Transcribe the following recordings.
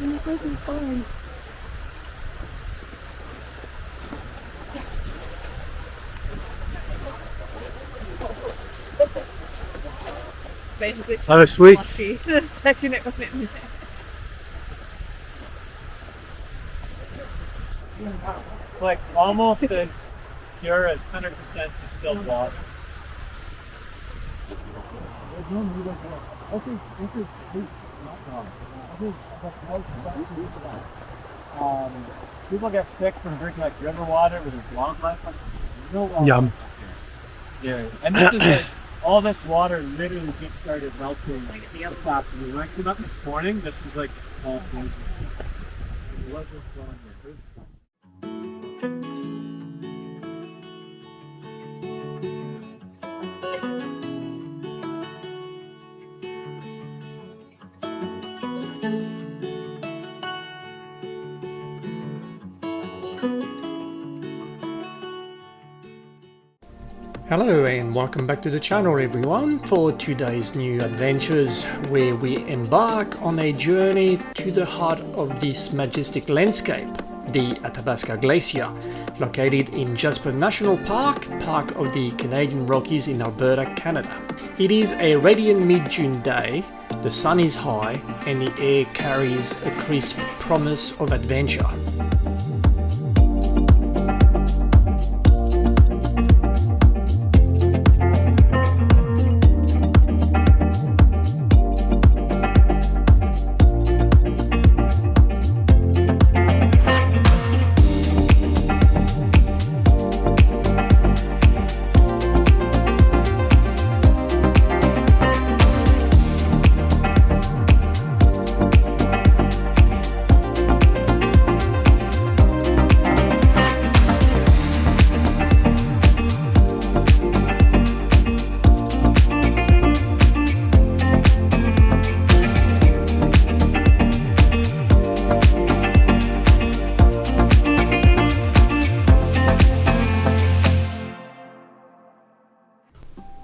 Where's my phone? Basically, oh, sweet. Slushy. Second it was in there. It's like almost as pure as 100% distilled water. People get sick from drinking like river water with its long life. Yum. Yeah, and this is like, all this water literally just started melting this afternoon. When I came up this morning, this was like all frozen. It wasn't flowing yet. Hello and welcome back to the channel everyone for today's new adventures where we embark on a journey to the heart of this majestic landscape, the Athabasca Glacier, located in Jasper National Park, part of the Canadian Rockies in Alberta, Canada. It is a radiant mid-June day, the sun is high and the air carries a crisp promise of adventure.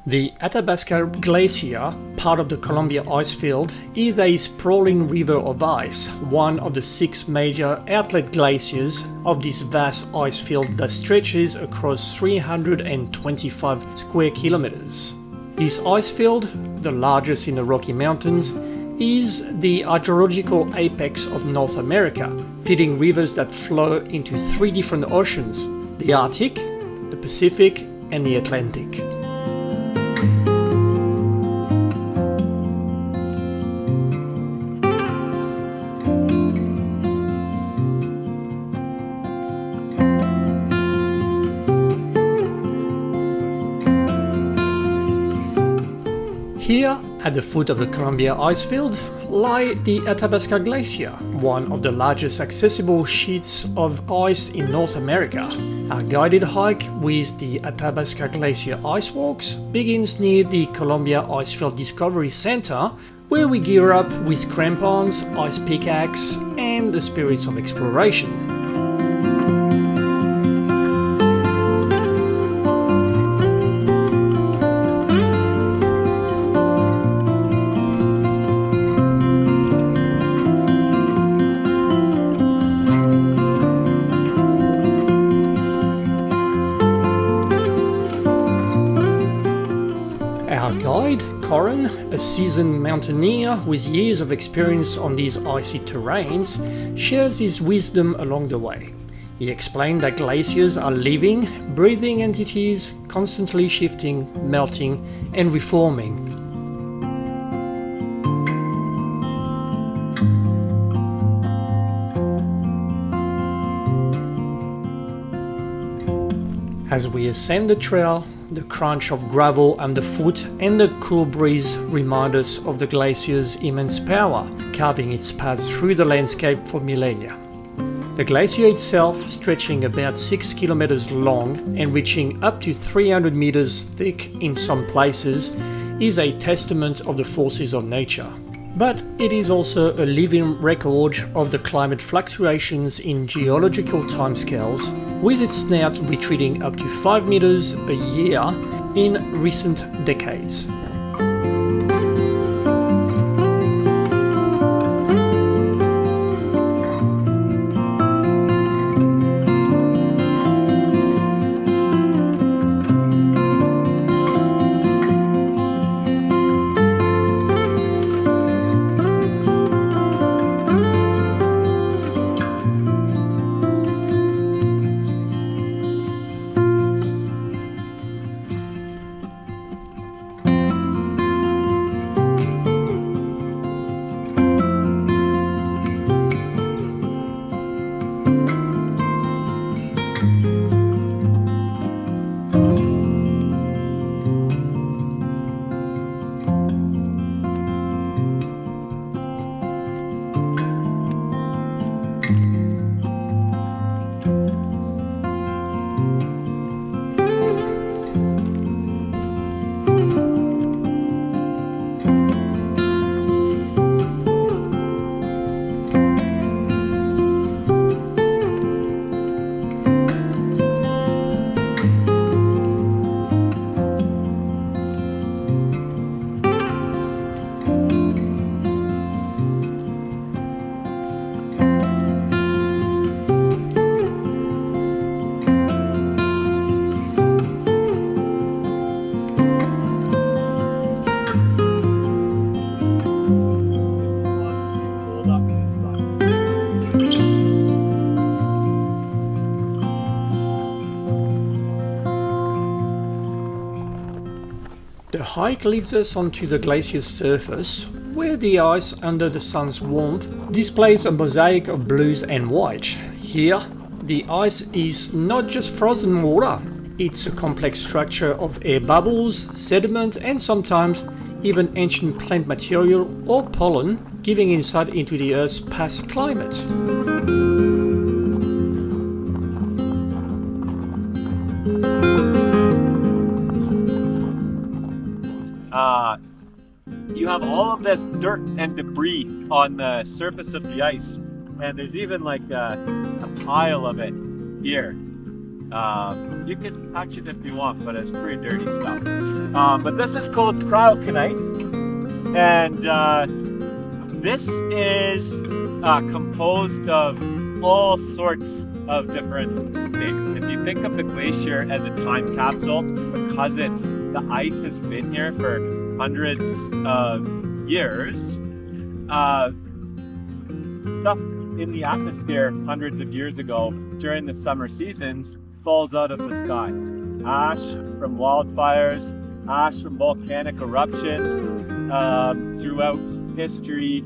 The Athabasca Glacier, part of the Columbia Icefield, is a sprawling river of ice, one of the 6 major outlet glaciers of this vast ice field that stretches across 325 square kilometers. This ice field, the largest in the Rocky Mountains, is the hydrological apex of North America, feeding rivers that flow into 3 different oceans: the Arctic, the Pacific, and the Atlantic. Here, at the foot of the Columbia Icefield, lie the Athabasca Glacier, one of the largest accessible sheets of ice in North America. Our guided hike with the Athabasca Glacier icewalks begins near the Columbia Icefield Discovery Center, where we gear up with crampons, ice pickaxe, and the spirits of exploration. A seasoned mountaineer with years of experience on these icy terrains, shares his wisdom along the way. He explained that glaciers are living, breathing entities, constantly shifting, melting, and reforming. As we ascend the trail, the crunch of gravel underfoot and the cool breeze remind us of the glacier's immense power, carving its path through the landscape for millennia. The glacier itself, stretching about 6 kilometers long and reaching up to 300 meters thick in some places, is a testament of the forces of nature. But it is also a living record of the climate fluctuations in geological timescales, with its snout retreating up to 5 meters a year in recent decades. hike leads us onto the glacier's surface, where the ice under the sun's warmth displays a mosaic of blues and white. Here, the ice is not just frozen water, it's a complex structure of air bubbles, sediment, and sometimes even ancient plant material or pollen, giving insight into the Earth's past climate. You have all of this dirt and debris on the surface of the ice, and there's even like a pile of it here. You can touch it if you want, but it's pretty dirty stuff. But this is called cryocanites, and this is composed of all sorts of different things. If you think of the glacier as a time capsule, because the ice has been here for hundreds of years, stuff in the atmosphere hundreds of years ago during the summer seasons falls out of the sky. Ash from wildfires, ash from volcanic eruptions throughout history,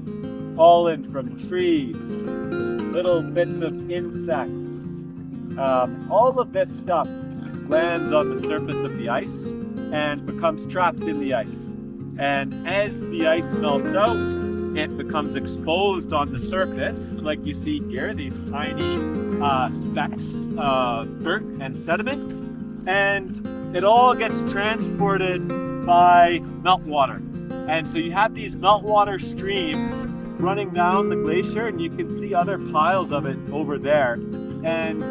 pollen from trees, little bits of insects. All of this stuff lands on the surface of the ice and becomes trapped in the ice. And as the ice melts out, it becomes exposed on the surface, like you see here, these tiny specks of dirt and sediment, and it all gets transported by meltwater. And so you have these meltwater streams running down the glacier, and you can see other piles of it over there. And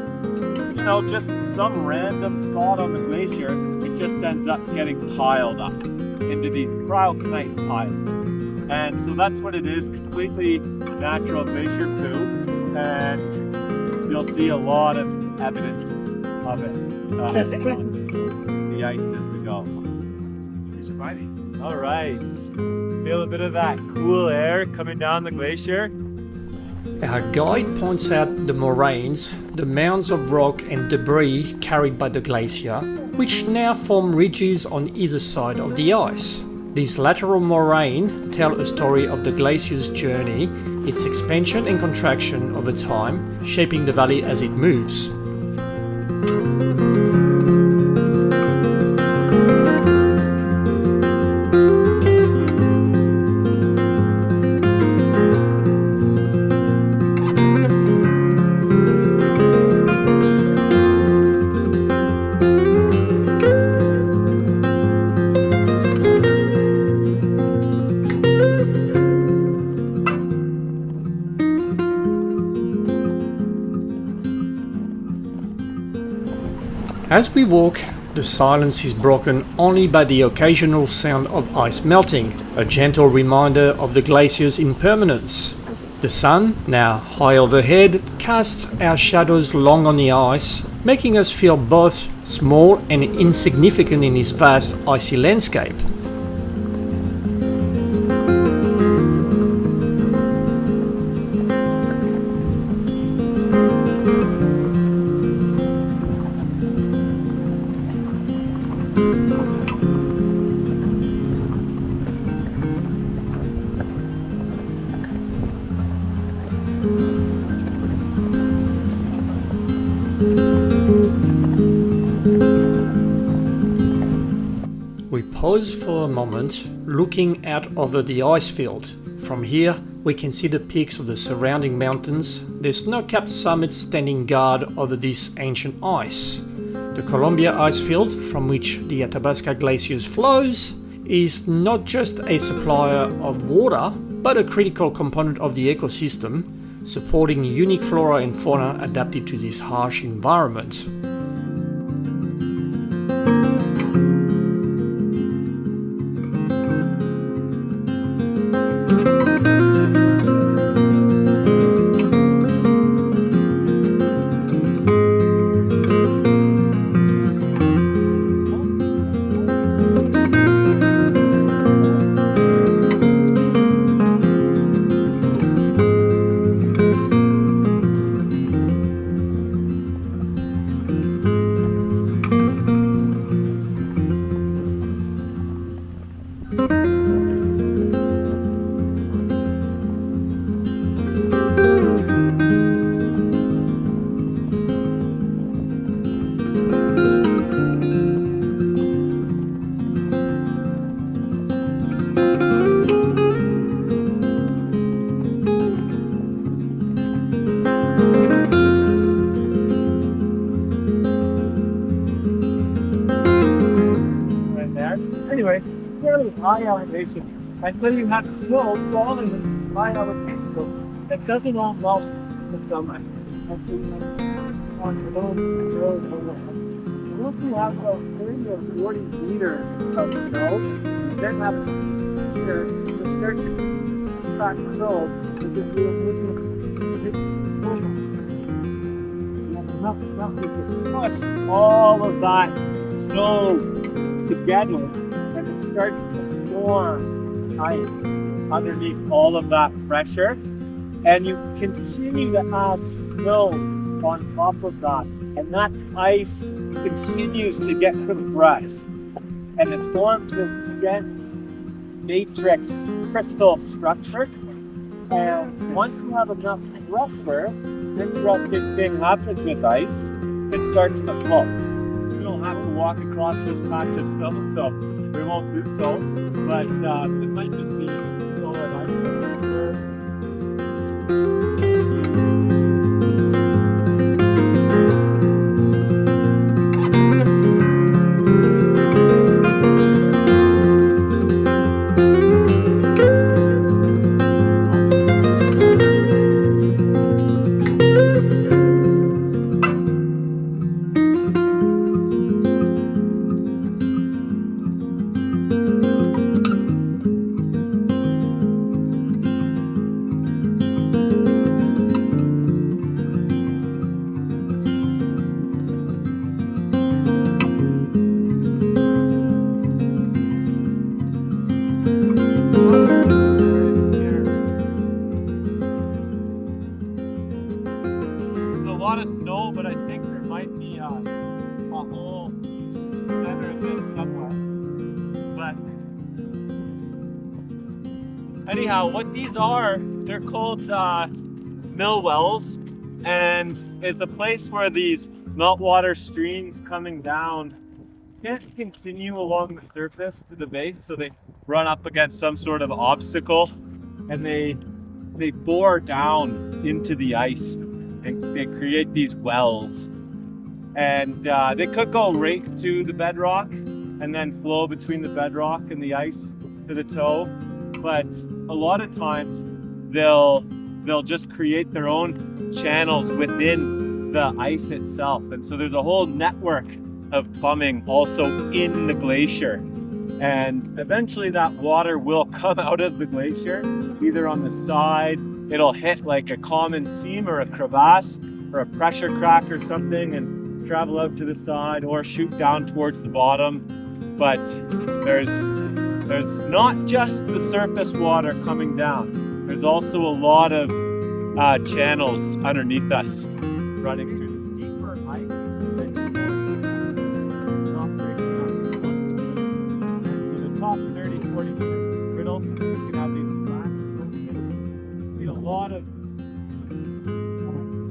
you know, just some random spot on the glacier, it just ends up getting piled up into these cryocanite piles. And so that's what it is, completely natural glacier poo, and you'll see a lot of evidence of it on the ice as we go. We're surviving. All right, feel a bit of that cool air coming down the glacier. Our guide points out the moraines, the mounds of rock and debris carried by the glacier, which now form ridges on either side of the ice. These lateral moraines tell a story of the glacier's journey, its expansion and contraction over time, shaping the valley as it moves. As we walk, the silence is broken only by the occasional sound of ice melting, a gentle reminder of the glacier's impermanence. The sun, now high overhead, casts our shadows long on the ice, making us feel both small and insignificant in this vast icy landscape. We pause for a moment, looking out over the ice field. From here, we can see the peaks of the surrounding mountains, their snow-capped summits standing guard over this ancient ice. The Columbia Icefield, from which the Athabasca Glacier flows, is not just a supplier of water, but a critical component of the ecosystem, supporting unique flora and fauna adapted to this harsh environment. high elevation. And so you have snow falling in high elevation. So it doesn't all melt in the summer. And so you have on your own road over. Once you have about 30 or 40 meters of snow, you then have here to start to track snow and just do a push all of that snow together, and it starts to form ice underneath all of that pressure, and you continue to add snow on top of that, and that ice continues to get compressed, and it forms this dense matrix crystal structure. And once you have enough pressure, the interesting thing happens with ice. It starts to flow. We don't have to walk across this patch of snow, so we won't do so. But it might just be solid ice. But I think there might be a hole center of it somewhere. But anyhow, what these are, they're called mill wells, and it's a place where these meltwater streams coming down can't continue along the surface to the base, so they run up against some sort of obstacle, and they bore down into the ice. And they create these wells, and they could go right to the bedrock and then flow between the bedrock and the ice to the toe. But a lot of times they'll just create their own channels within the ice itself, and so there's a whole network of plumbing also in the glacier. And eventually that water will come out of the glacier, either on the side. It'll hit like a common seam or a crevasse or a pressure crack or something and travel out to the side or shoot down towards the bottom. But there's not just the surface water coming down. There's also a lot of channels underneath us running through the deeper ice. So the top 30, 40 meters brittle, you can have these black. A lot of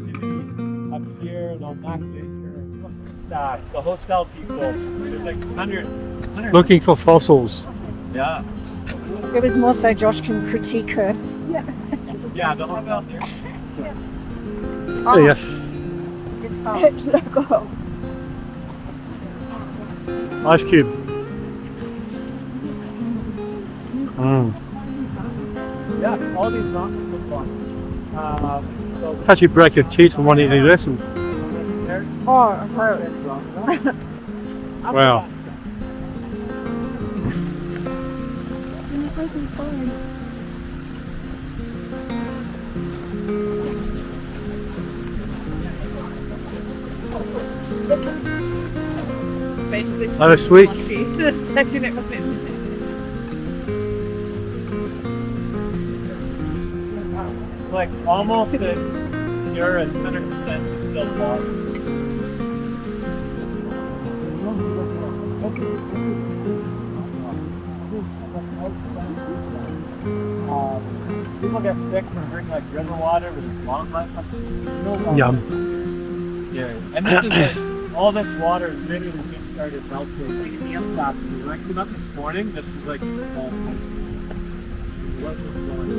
activity up here and on that glacier. The hotel people, there's like hundreds. Looking for fossils. Yeah. It was more so Josh can critique her. Yeah, the hotel here. Oh, yeah. It's hard. Ice cube. Mm. Yeah, all these rocks look fun. So Actually break your teeth from wanting to listen. Oh, it hurt. Wow. It wasn't fun. Basically, Oh, that's sweet. the second it went in. like almost as pure as 100% distilled water. People get sick from drinking like river water with this long life. Yum. Yeah, and this is it. All this water literally just started melting. Like the upside. When I came up this morning, this was like what was going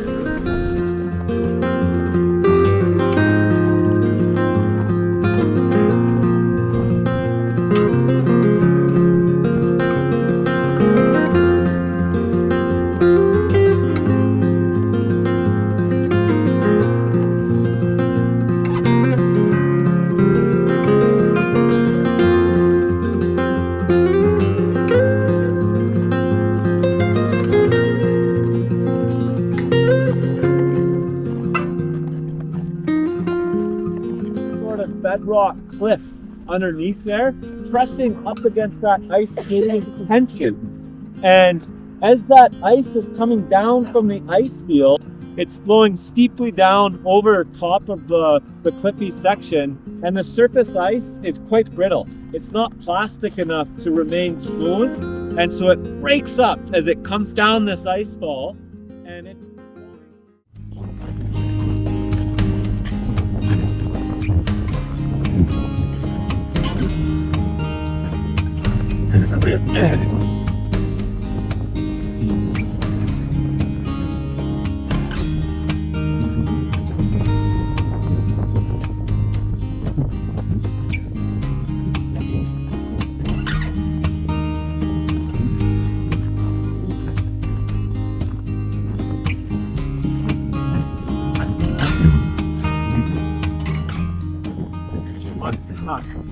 bedrock cliff underneath there, pressing up against that ice, creating tension. And as that ice is coming down from the ice field, it's flowing steeply down over top of the cliffy section, and the surface ice is quite brittle. It's not plastic enough to remain smooth, and so it breaks up as it comes down this ice fall, and it's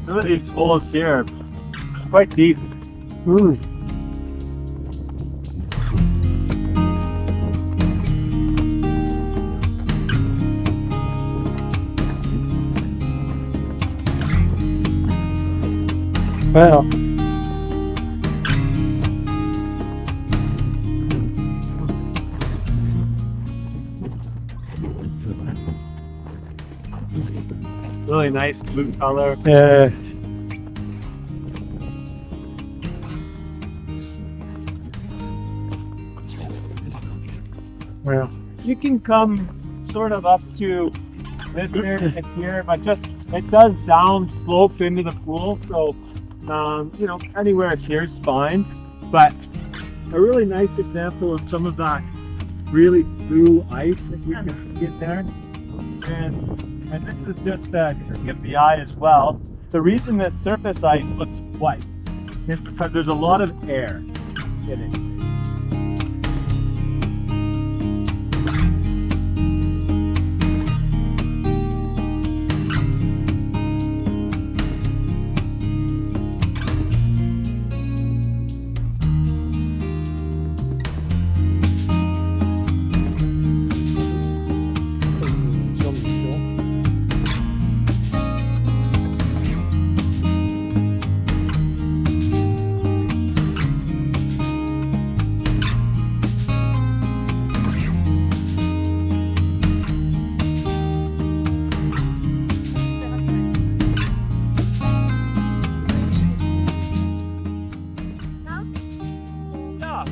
some of these holes here are quite deep. Wow. Really nice blue color. Yeah. Well, You can come sort of up to this area and here, but just it does down slope into the pool, so you know, anywhere here's fine. But a really nice example of some of that really blue ice that you can see in there. And this is just to give the eye as well. The reason this surface ice looks white is because there's a lot of air in it.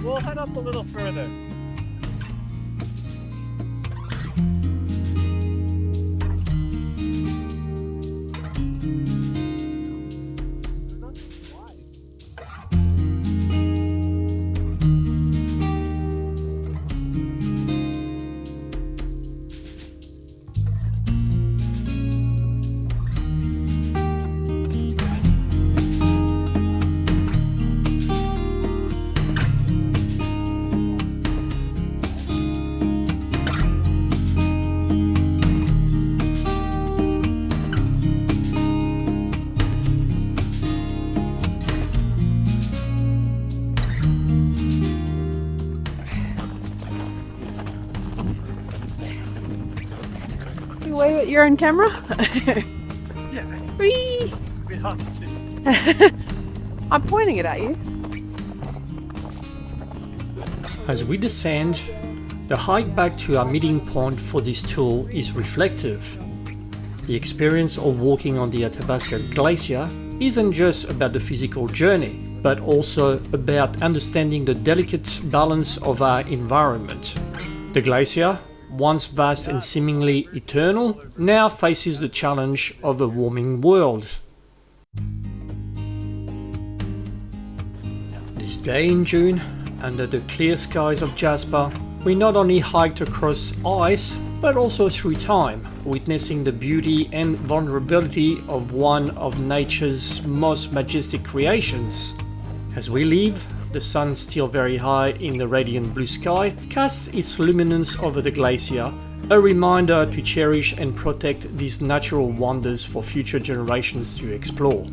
We'll head up a little further. Wait, you're on camera? Yeah. Whee! I'm pointing it at you. as we descend, the hike back to our meeting point for this tour is reflective. The experience of walking on the Athabasca Glacier isn't just about the physical journey, but also about understanding the delicate balance of our environment. The glacier, once vast and seemingly eternal, now faces the challenge of a warming world. This day in June, under the clear skies of Jasper, we not only hiked across ice, but also through time, witnessing the beauty and vulnerability of one of nature's most majestic creations. As we leave, the sun, still very high in the radiant blue sky, casts its luminance over the glacier, a reminder to cherish and protect these natural wonders for future generations to explore.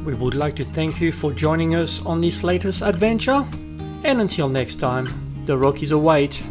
We would like to thank you for joining us on this latest adventure, and until next time, the Rockies await.